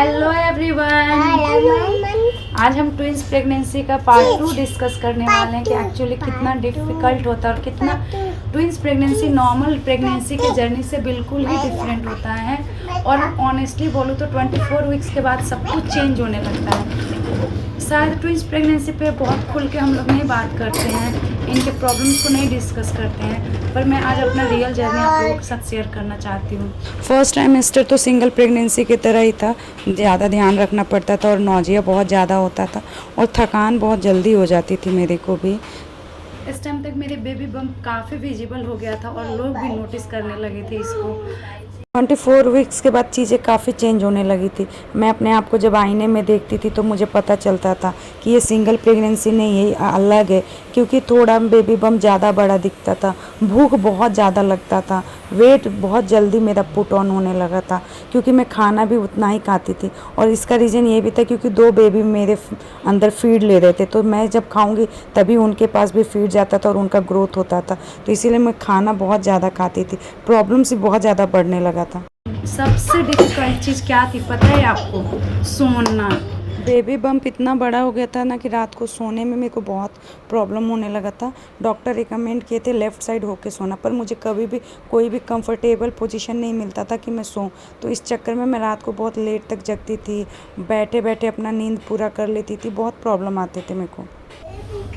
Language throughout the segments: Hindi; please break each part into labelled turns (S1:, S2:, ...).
S1: हेलो एवरीवन, आज हम ट्विंस प्रेगनेंसी का पार्ट 2 डिस्कस करने वाले हैं कि एक्चुअली कितना डिफ़िकल्ट होता है और कितना ट्विंस प्रेगनेंसी नॉर्मल प्रेगनेंसी के जर्नी से बिल्कुल ही डिफरेंट होता है। और ऑनेस्टली बोलूँ तो 24 वीक्स के बाद सब कुछ चेंज होने लगता है। शायद ट्विंस प्रेगनेंसी पे बहुत खुल के हम लोग नहीं बात करते हैं, इनके प्रॉब्लम्स को नहीं डिस्कस करते हैं, पर मैं आज अपना रियल जर्नी आप लोगों के साथ शेयर करना चाहती हूँ। फर्स्ट ट्राइमेस्टर तो सिंगल प्रेगनेंसी की तरह ही था, ज़्यादा ध्यान रखना पड़ता था और नौजिया बहुत ज़्यादा होता था और थकान बहुत जल्दी हो जाती थी मेरे को भी। इस टाइम तक मेरे बेबी बम्प काफ़ी विजिबल हो गया था और लोग भी नोटिस करने लगे थे इसको। 24 वीक्स के बाद चीज़ें काफ़ी चेंज होने लगी थी। मैं अपने आप को जब आईने में देखती थी तो मुझे पता चलता था कि ये सिंगल प्रेगनेंसी नहीं है, अलग है, क्योंकि थोड़ा बेबी बम्प ज़्यादा बड़ा दिखता था, भूख बहुत ज़्यादा लगता था, वेट बहुत जल्दी मेरा पुट ऑन होने लगा था, क्योंकि मैं खाना भी उतना ही खाती थी। और इसका रीज़न ये भी था क्योंकि 2 बेबी मेरे अंदर फीड ले रहे थे, तो मैं जब खाऊंगी तभी उनके पास भी फीड जाता था और उनका ग्रोथ होता था, तो इसीलिए मैं खाना बहुत ज़्यादा खाती थी। प्रॉब्लम्स भी बहुत ज़्यादा बढ़ने लगा था। सबसे डिफ़िकल्ट चीज़ क्या थी पता है आपको? सोना। बेबी बम्प इतना बड़ा हो गया था ना कि रात को सोने में मेरे को बहुत प्रॉब्लम होने लगा था। डॉक्टर रिकमेंड किए थे लेफ़्ट साइड होके सोना, पर मुझे कभी भी कोई भी कंफर्टेबल पोजीशन नहीं मिलता था कि मैं सोऊं, तो इस चक्कर में मैं रात को बहुत लेट तक जगती थी, बैठे बैठे अपना नींद पूरा कर लेती थी, बहुत प्रॉब्लम आते थे मेरे को।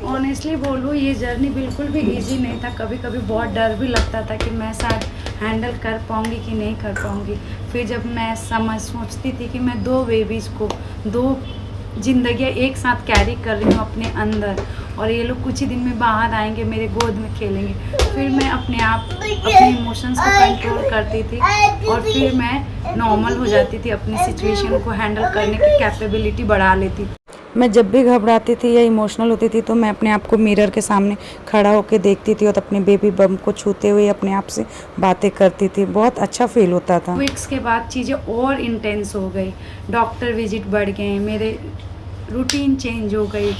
S1: ऑनेस्टली बोलूँ ये जर्नी बिल्कुल भी इजी नहीं था, कभी कभी बहुत डर भी लगता था कि मैं शायद हैंडल कर पाऊँगी कि नहीं कर पाऊँगी। फिर जब मैं सोचती थी कि मैं 2 बेबीज़ को 2 जिंदगियाँ एक साथ कैरी कर रही हूँ अपने अंदर, और ये लोग कुछ ही दिन में बाहर आएंगे, मेरे गोद में खेलेंगे, फिर मैं अपने आप अपने इमोशंस को कंट्रोल करती थी और फिर मैं नॉर्मल हो जाती थी, अपनी सिचुएशन को हैंडल करने की कैपेबिलिटी बढ़ा लेती थी। मैं जब भी घबराती थी या इमोशनल होती थी तो मैं अपने आप को मिरर के सामने खड़ा होकर देखती थी और अपने बेबी बम्प को छूते हुए अपने आप से बातें करती थी, बहुत अच्छा फील होता था। वीक्स के बाद चीज़ें और इंटेंस हो गई, डॉक्टर विजिट बढ़ गए, मेरे रूटीन चेंज हो गई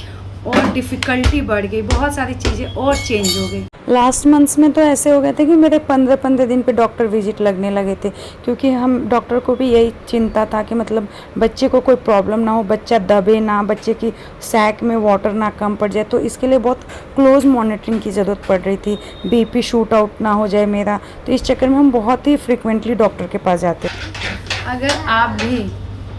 S1: और डिफ़िकल्टी बढ़ गई, बहुत सारी चीज़ें और चेंज हो गई। लास्ट मंथ्स में तो ऐसे हो गए थे कि मेरे 15-15 दिन पे डॉक्टर विजिट लगने लगे थे, क्योंकि हम डॉक्टर को भी यही चिंता था कि मतलब बच्चे को कोई प्रॉब्लम ना हो, बच्चा दबे ना, बच्चे की सैक में वाटर ना कम पड़ जाए, तो इसके लिए बहुत क्लोज मॉनिटरिंग की ज़रूरत पड़ रही थी, बीपी शूट आउट ना हो जाए मेरा, तो इस चक्कर में हम बहुत ही फ्रिक्वेंटली डॉक्टर के पास जाते। अगर आप भी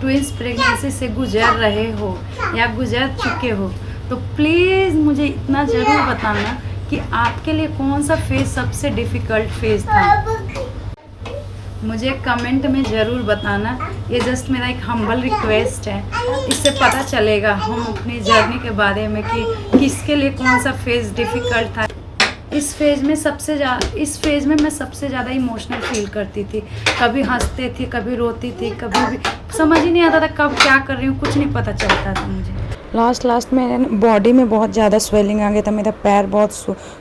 S1: ट्विंस प्रेगनेंसी से गुजर रहे हो या गुजर चुके हो तो प्लीज़ मुझे इतना ज़रूर बताना कि आपके लिए कौन सा फेज़ सबसे डिफ़िकल्ट फेज़ था। मुझे कमेंट में ज़रूर बताना, ये जस्ट मेरा एक हम्बल रिक्वेस्ट है, इससे पता चलेगा हम अपनी जर्नी के बारे में कि किसके लिए कौन सा फेज़ डिफ़िकल्ट था। इस फेज़ में मैं सबसे ज़्यादा इमोशनल फील करती थी, कभी हंसते थी, कभी रोती थी, कभी भी समझ ही नहीं आता था कब क्या कर रही हूँ, कुछ नहीं पता चलता था मुझे। लास्ट में बॉडी में बहुत ज़्यादा स्वेलिंग आ गया था, मेरा पैर बहुत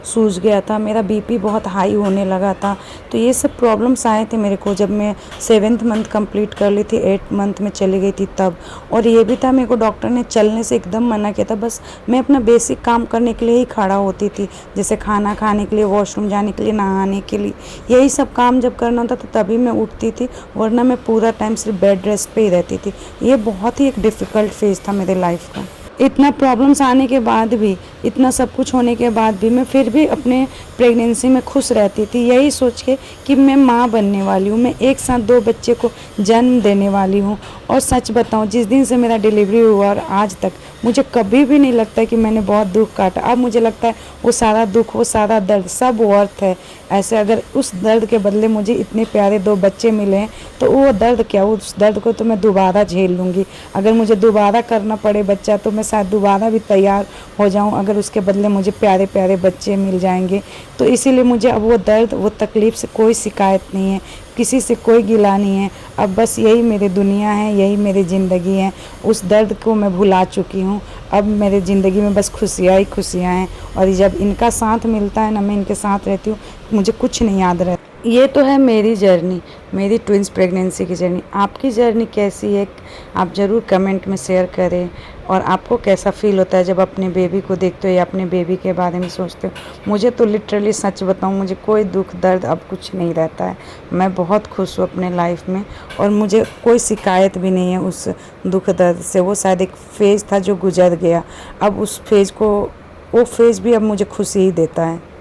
S1: सूज गया था, मेरा बीपी बहुत हाई होने लगा था, तो ये सब प्रॉब्लम्स आए थे मेरे को जब मैं 7th मंथ कंप्लीट कर ली थी, 8th मंथ में चली गई थी तब। और ये भी था मेरे को डॉक्टर ने चलने से एकदम मना किया था, बस मैं अपना बेसिक काम करने के लिए ही खड़ा होती थी, जैसे खाना खाने के लिए, वॉशरूम जाने के लिए, नहाने के लिए, यही सब काम जब करना होता तो तभी मैं उठती थी, वरना मैं पूरा टाइम सिर्फ बेड रेस्ट पे ही रहती थी। ये बहुत ही एक डिफ़िकल्ट फेज़ था मेरे लाइफ का। इतना प्रॉब्लम्स आने के बाद भी, इतना सब कुछ होने के बाद भी मैं फिर भी अपने प्रेगनेंसी में खुश रहती थी, यही सोच के कि मैं माँ बनने वाली हूँ, मैं एक साथ 2 बच्चे को जन्म देने वाली हूँ। और सच बताऊँ, जिस दिन से मेरा डिलीवरी हुआ और आज तक मुझे कभी भी नहीं लगता कि मैंने बहुत दुख काटा। अब मुझे लगता है वो सारा दुख, वो सारा दर्द सब वर्थ है। ऐसे अगर उस दर्द के बदले मुझे इतने प्यारे 2 बच्चे मिले हैं तो वो दर्द क्या, उस दर्द को तो मैं दोबारा झेल लूँगी। अगर मुझे दोबारा करना पड़े बच्चा तो मैं शायद दोबारा भी तैयार हो जाऊँ, अगर उसके बदले मुझे प्यारे प्यारे बच्चे मिल जाएंगे। तो इसीलिए मुझे अब वो दर्द, वो तकलीफ़ से कोई शिकायत नहीं है, किसी से कोई गिला नहीं है। अब बस यही मेरी दुनिया है, यही मेरी ज़िंदगी है। उस दर्द को मैं भुला चुकी हूँ, अब मेरी ज़िंदगी में बस खुशियाँ ही खुशियाँ हैं। और जब इनका साथ मिलता है ना, मैं इनके साथ रहती हूँ, मुझे कुछ नहीं याद रहता। ये तो है मेरी जर्नी, मेरी ट्विंस प्रेगनेंसी की जर्नी। आपकी जर्नी कैसी है आप ज़रूर कमेंट में शेयर करें। और आपको कैसा फ़ील होता है जब अपने बेबी को देखते हो या अपने बेबी के बारे में सोचते हो। मुझे तो लिटरली सच बताऊं, मुझे कोई दुख दर्द अब कुछ नहीं रहता है। मैं बहुत खुश हूँ अपने लाइफ में और मुझे कोई शिकायत भी नहीं है उस दुख दर्द से। वो शायद एक फ़ेज़ था जो गुजर गया। अब उस फेज़ को, वो फेज़ भी अब मुझे खुशी ही देता है।